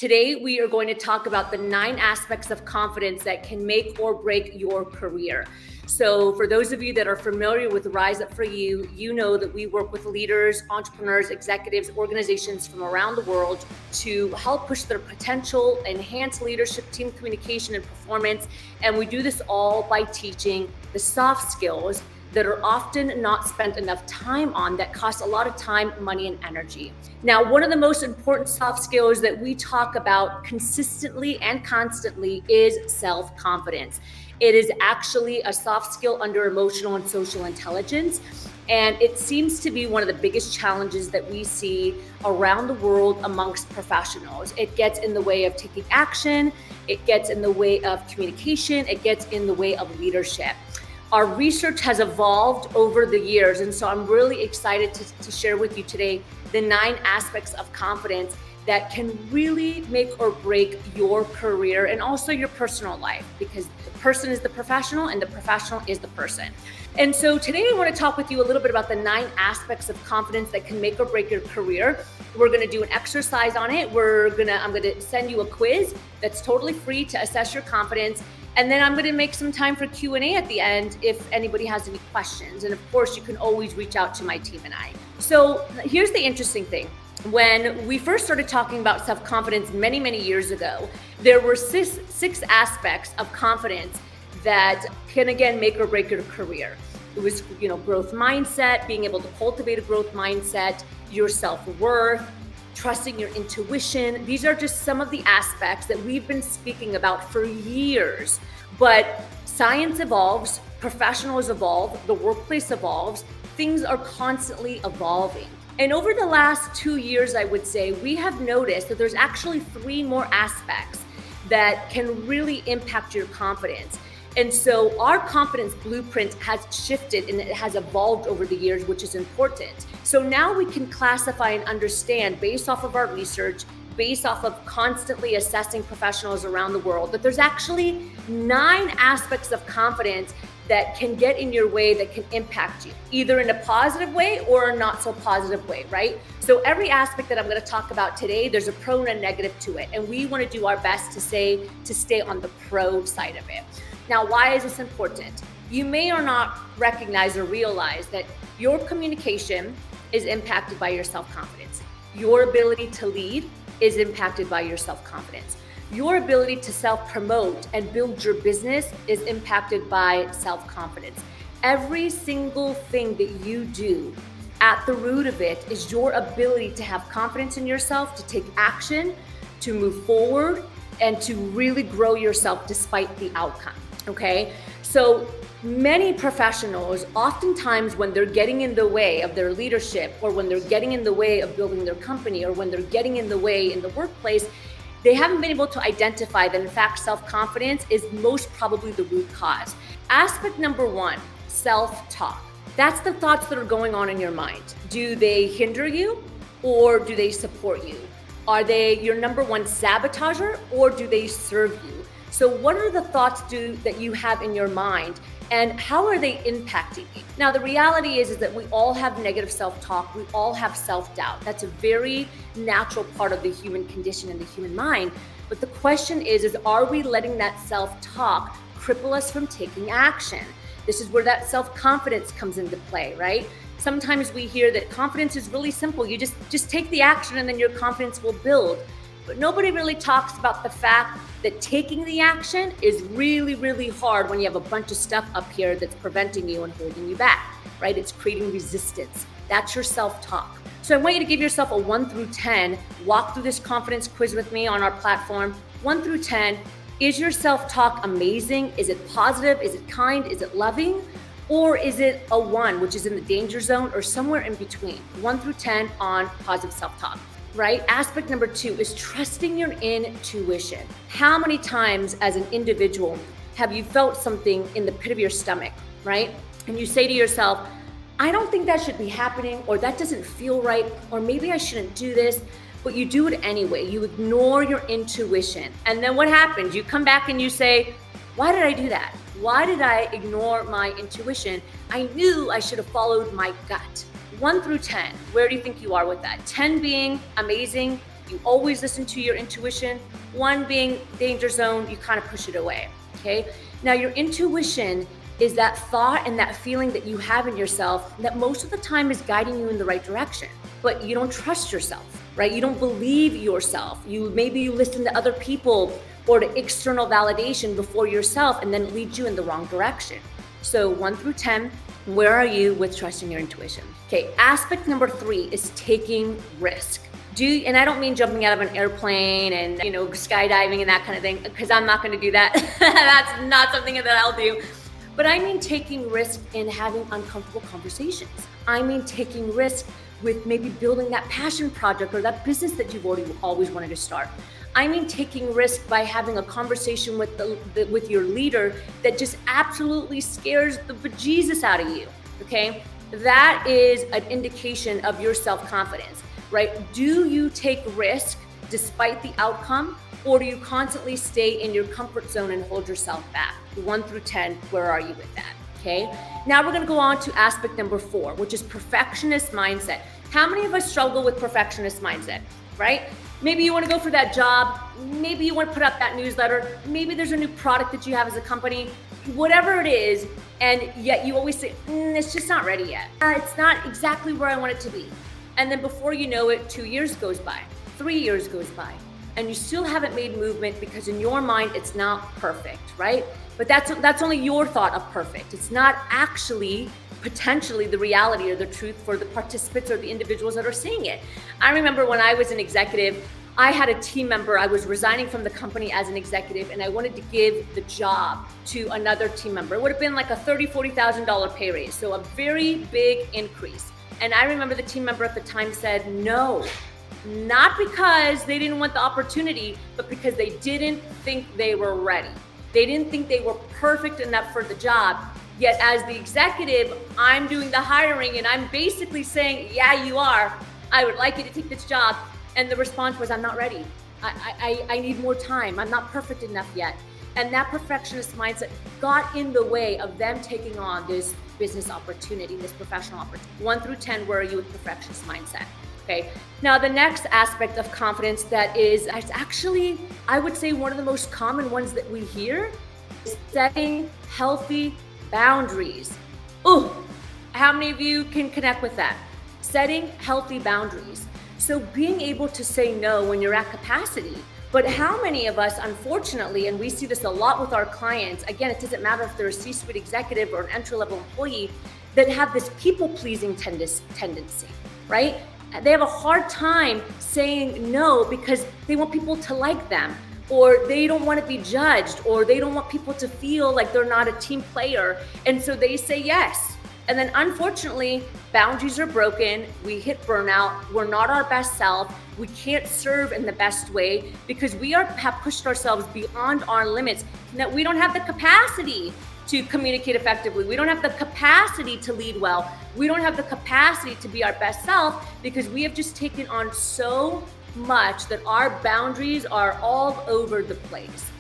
Today, we are going to talk about the 9 aspects of confidence that can make or break your career. So for those of you that are familiar with Rise Up For You, you know that we work with leaders, entrepreneurs, executives, organizations from around the world to help push their potential, enhance leadership, team communication, and performance. And we do this all by teaching the soft skills that are often not spent enough time on, that cost a lot of time, money, and energy. Now, one of the most important soft skills that we talk about consistently and constantly is self-confidence. It is actually a soft skill under emotional and social intelligence. And it seems to be one of the biggest challenges that we see around the world amongst professionals. It gets in the way of taking action. It gets in the way of communication. It gets in the way of leadership. Our research has evolved over the years, and so I'm really excited to share with you today the 9 aspects of confidence that can really make or break your career and also your personal life, because the person is the professional and the professional is the person. And so today I want to talk with you a little bit about the 9 aspects of confidence that can make or break your career. We're going to do an exercise on it. I'm going to send you a quiz that's totally free to assess your confidence. And then I'm going to make some time for Q&A at the end if anybody has any questions. And of course, you can always reach out to my team and I. So here's the interesting thing. When we first started talking about self-confidence many, many years ago, there were six aspects of confidence that can, again, make or break your career. It was, growth mindset, being able to cultivate a growth mindset, your self-worth, trusting your intuition. These are just some of the aspects that we've been speaking about for years. But science evolves, professionals evolve, the workplace evolves, things are constantly evolving. And over the last 2 years, I would say, we have noticed that there's actually 3 more aspects that can really impact your confidence. And so our confidence blueprint has shifted and it has evolved over the years, which is important. So now we can classify and understand, based off of our research, based off of constantly assessing professionals around the world, that there's actually 9 aspects of confidence that can get in your way, that can impact you, either in a positive way or a not so positive way, right? So every aspect that I'm going to talk about today, there's a pro and a negative to it. And we want to do our best to stay on the pro side of it. Now, why is this important? You may or not recognize or realize that your communication is impacted by your self-confidence. Your ability to lead is impacted by your self-confidence. Your ability to self-promote and build your business is impacted by self-confidence. Every single thing that you do, at the root of it is your ability to have confidence in yourself, to take action, to move forward, and to really grow yourself despite the outcome. Okay, so many professionals, oftentimes when they're getting in the way of their leadership, or when they're getting in the way of building their company, or when they're getting in the way in the workplace, they haven't been able to identify that, in fact, self-confidence is most probably the root cause. Aspect number 1, self-talk. That's the thoughts that are going on in your mind. Do they hinder you or do they support you? Are they your number 1 sabotager or do they serve you? So what are the thoughts that you have in your mind, and how are they impacting you? Now, the reality is that we all have negative self-talk. We all have self-doubt. That's a very natural part of the human condition and the human mind. But the question is are we letting that self-talk cripple us from taking action? This is where that self-confidence comes into play, right? Sometimes we hear that confidence is really simple. You just take the action and then your confidence will build. But nobody really talks about the fact that taking the action is really, really hard when you have a bunch of stuff up here that's preventing you and holding you back, right? It's creating resistance. That's your self-talk. So I want you to give yourself a 1 through 10. Walk through this confidence quiz with me on our platform. 1 through 10. Is your self-talk amazing? Is it positive? Is it kind? Is it loving? Or is it a 1, which is in the danger zone, or somewhere in between? 1 through 10 on positive self-talk. Right? Aspect number 2 is trusting your intuition. How many times as an individual have you felt something in the pit of your stomach, right? And you say to yourself, I don't think that should be happening, or that doesn't feel right, or maybe I shouldn't do this, but you do it anyway. You ignore your intuition. And then what happens? You come back and you say, why did I do that? Why did I ignore my intuition? I knew I should have followed my gut. 1 through 10, where do you think you are with that? 10 being amazing, You always listen to your intuition. One being danger zone, you kind of push it away, okay? Now your intuition is that thought and that feeling that you have in yourself that most of the time is guiding you in the right direction, but you don't trust yourself, right? You don't believe yourself. Maybe you listen to other people or to external validation before yourself, and then it leads you in the wrong direction. So 1 through 10, where are you with trusting your intuition? Okay, aspect number 3 is taking risk. And I don't mean jumping out of an airplane and, skydiving and that kind of thing, because I'm not going to do that. That's not something that I'll do. But I mean taking risk in having uncomfortable conversations. I mean taking risk with maybe building that passion project or that business that you've always wanted to start. I mean taking risk by having a conversation with your leader that just absolutely scares the bejesus out of you, okay? That is an indication of your self-confidence, right? Do you take risk despite the outcome, or do you constantly stay in your comfort zone and hold yourself back? 1 through 10, where are you with that? Okay. Now we're going to go on to aspect number 4, which is perfectionist mindset. How many of us struggle with perfectionist mindset, right? Maybe you want to go for that job. Maybe you want to put up that newsletter. Maybe there's a new product that you have as a company, whatever it is. And yet you always say, it's just not ready yet. It's not exactly where I want it to be. And then before you know it, 2 years goes by, 3 years goes by, and you still haven't made movement because in your mind, it's not perfect, right? But that's only your thought of perfect. It's not actually potentially the reality or the truth for the participants or the individuals that are seeing it. I remember when I was an executive, I had a team member. I was resigning from the company as an executive, and I wanted to give the job to another team member. It would have been like a $30,000, $40,000 pay raise, so a very big increase. And I remember the team member at the time said no, not because they didn't want the opportunity, but because they didn't think they were ready. They didn't think they were perfect enough for the job. Yet as the executive, I'm doing the hiring and I'm basically saying, yeah, you are. I would like you to take this job. And the response was, I'm not ready. I need more time. I'm not perfect enough yet. And that perfectionist mindset got in the way of them taking on this business opportunity, this professional opportunity. 1 through 10, where are you with perfectionist mindset? Okay. Now, the next aspect of confidence that is actually, I would say, one of the most common ones that we hear is setting healthy boundaries. Ooh, how many of you can connect with that? Setting healthy boundaries. So being able to say no when you're at capacity. But how many of us, unfortunately, and we see this a lot with our clients, again, it doesn't matter if they're a C-suite executive or an entry-level employee, that have this people-pleasing tendency, right? They have a hard time saying no because they want people to like them, or they don't want to be judged, or they don't want people to feel like they're not a team player. And so they say yes. And then unfortunately, boundaries are broken. We hit burnout. We're not our best self. We can't serve in the best way because we have pushed ourselves beyond our limits, that we don't have the capacity to communicate effectively. We don't have the capacity to lead well. We don't have the capacity to be our best self because we have just taken on so much that our boundaries are all over the place.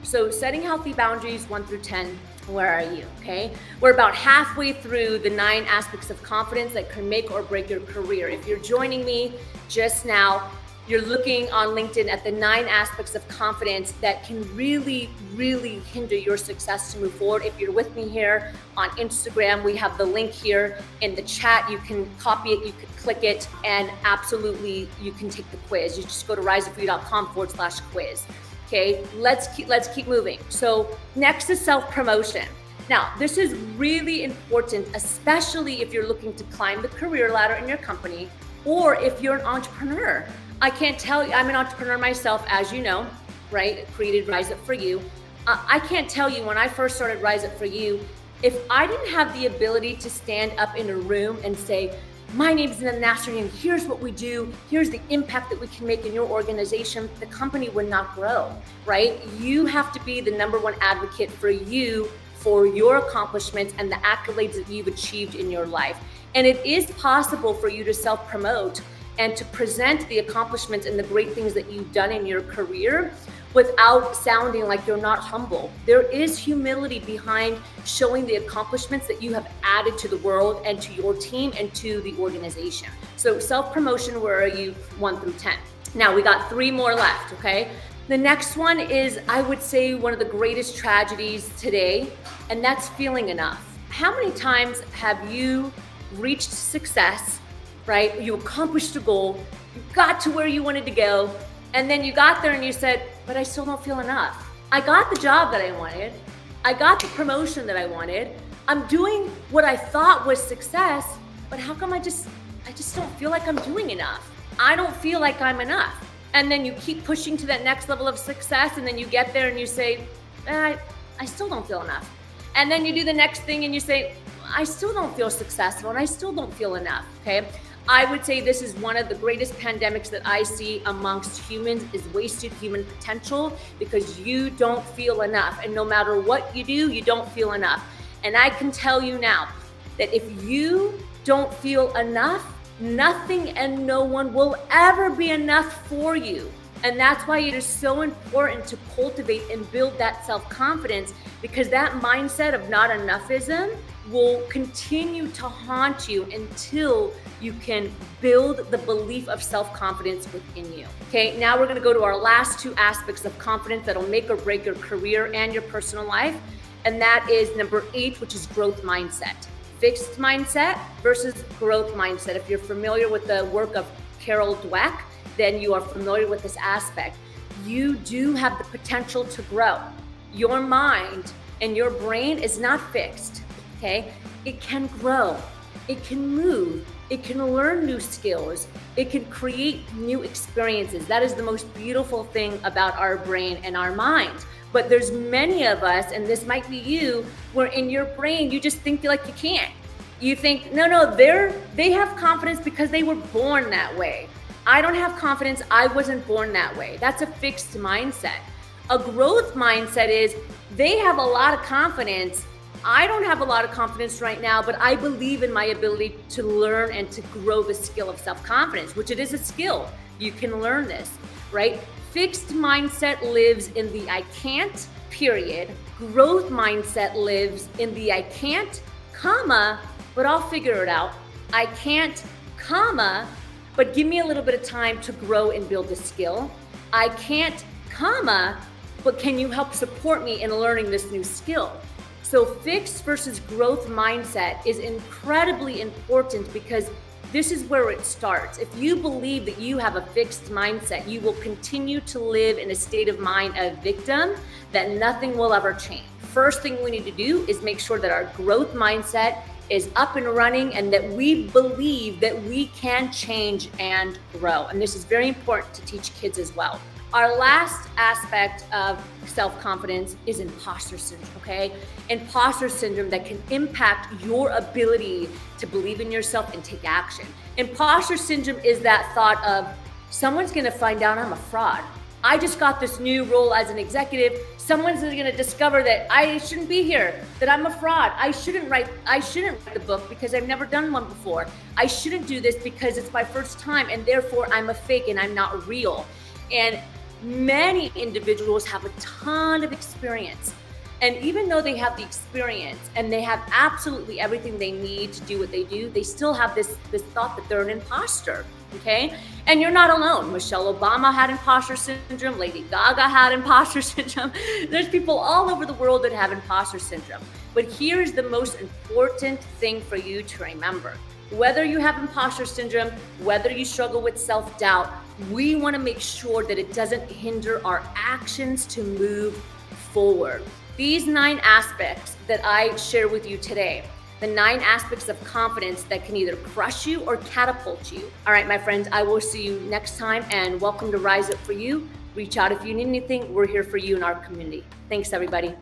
So setting healthy boundaries, 1 through 10, where are you, okay? We're about halfway through the 9 aspects of confidence that can make or break your career. If you're joining me just now, you're looking on LinkedIn at the 9 aspects of confidence that can really, really hinder your success to move forward. If you're with me here on Instagram, we have the link here in the chat. You can copy it, you can click it, and absolutely you can take the quiz. You just go to riseupforyou.com/quiz. Okay, let's keep moving. So next is self-promotion. Now, this is really important, especially if you're looking to climb the career ladder in your company, or if you're an entrepreneur. I can't tell you, I'm an entrepreneur myself, as you know, right? Created Rise Up For You. I can't tell you when I first started Rise Up For You, if I didn't have the ability to stand up in a room and say, my name is Nanda Nasri and here's what we do, here's the impact that we can make in your organization, the company would not grow, right? You have to be the #1 advocate for you, for your accomplishments and the accolades that you've achieved in your life. And it is possible for you to self-promote and to present the accomplishments and the great things that you've done in your career without sounding like you're not humble. There is humility behind showing the accomplishments that you have added to the world and to your team and to the organization. So self-promotion, where are you, 1 through 10? Now we got 3 more left, okay? The next one is, I would say, one of the greatest tragedies today, and that's feeling enough. How many times have you reached success, right? You accomplished a goal, you got to where you wanted to go, and then you got there and you said, but I still don't feel enough. I got the job that I wanted. I got the promotion that I wanted. I'm doing what I thought was success, but how come I just don't feel like I'm doing enough? I don't feel like I'm enough. And then you keep pushing to that next level of success, and then you get there and you say, I still don't feel enough. And then you do the next thing and you say, I still don't feel successful and I still don't feel enough, okay? I would say this is one of the greatest pandemics that I see amongst humans, is wasted human potential, because you don't feel enough. And no matter what you do, you don't feel enough. And I can tell you now that if you don't feel enough, nothing and no one will ever be enough for you. And that's why it is so important to cultivate and build that self-confidence, because that mindset of not enoughism will continue to haunt you until you can build the belief of self-confidence within you. Okay, now we're gonna go to our last 2 aspects of confidence that'll make or break your career and your personal life. And that is number 8, which is growth mindset. Fixed mindset versus growth mindset. If you're familiar with the work of Carol Dweck, then you are familiar with this aspect. You do have the potential to grow. Your mind and your brain is not fixed, okay? It can grow, it can move, it can learn new skills, it can create new experiences. That is the most beautiful thing about our brain and our mind. But there's many of us, and this might be you, where in your brain, you just think like you can't. You think, no, they have confidence because they were born that way. I don't have confidence, I wasn't born that way. That's a fixed mindset. A growth mindset is, they have a lot of confidence. I don't have a lot of confidence right now, but I believe in my ability to learn and to grow the skill of self-confidence, which it is a skill. You can learn this, right? Fixed mindset lives in the I can't, period. Growth mindset lives in the I can't, comma, but I'll figure it out. I can't, comma, but give me a little bit of time to grow and build a skill. I can't, comma, but can you help support me in learning this new skill? So fixed versus growth mindset is incredibly important, because this is where it starts. If you believe that you have a fixed mindset, you will continue to live in a state of mind of victim, that nothing will ever change. First thing we need to do is make sure that our growth mindset is up and running, and that we believe that we can change and grow. And this is very important to teach kids as well. Our last aspect of self-confidence is imposter syndrome, okay? Imposter syndrome that can impact your ability to believe in yourself and take action. Imposter syndrome is that thought of, someone's gonna find out I'm a fraud. I just got this new role as an executive. Someone's gonna discover that I shouldn't be here, that I'm a fraud. I shouldn't write the book because I've never done one before. I shouldn't do this because it's my first time, and therefore I'm a fake and I'm not real. And many individuals have a ton of experience. And even though they have the experience and they have absolutely everything they need to do what they do, they still have this thought that they're an imposter, okay? And you're not alone. Michelle Obama had imposter syndrome. Lady Gaga had imposter syndrome. There's people all over the world that have imposter syndrome. But here's the most important thing for you to remember. Whether you have imposter syndrome, whether you struggle with self-doubt, we want to make sure that it doesn't hinder our actions to move forward. These 9 aspects that I share with you today, the 9 aspects of confidence that can either crush you or catapult you. All right, my friends, I will see you next time, and welcome to Rise Up For You. Reach out if you need anything. We're here for you in our community. Thanks, everybody.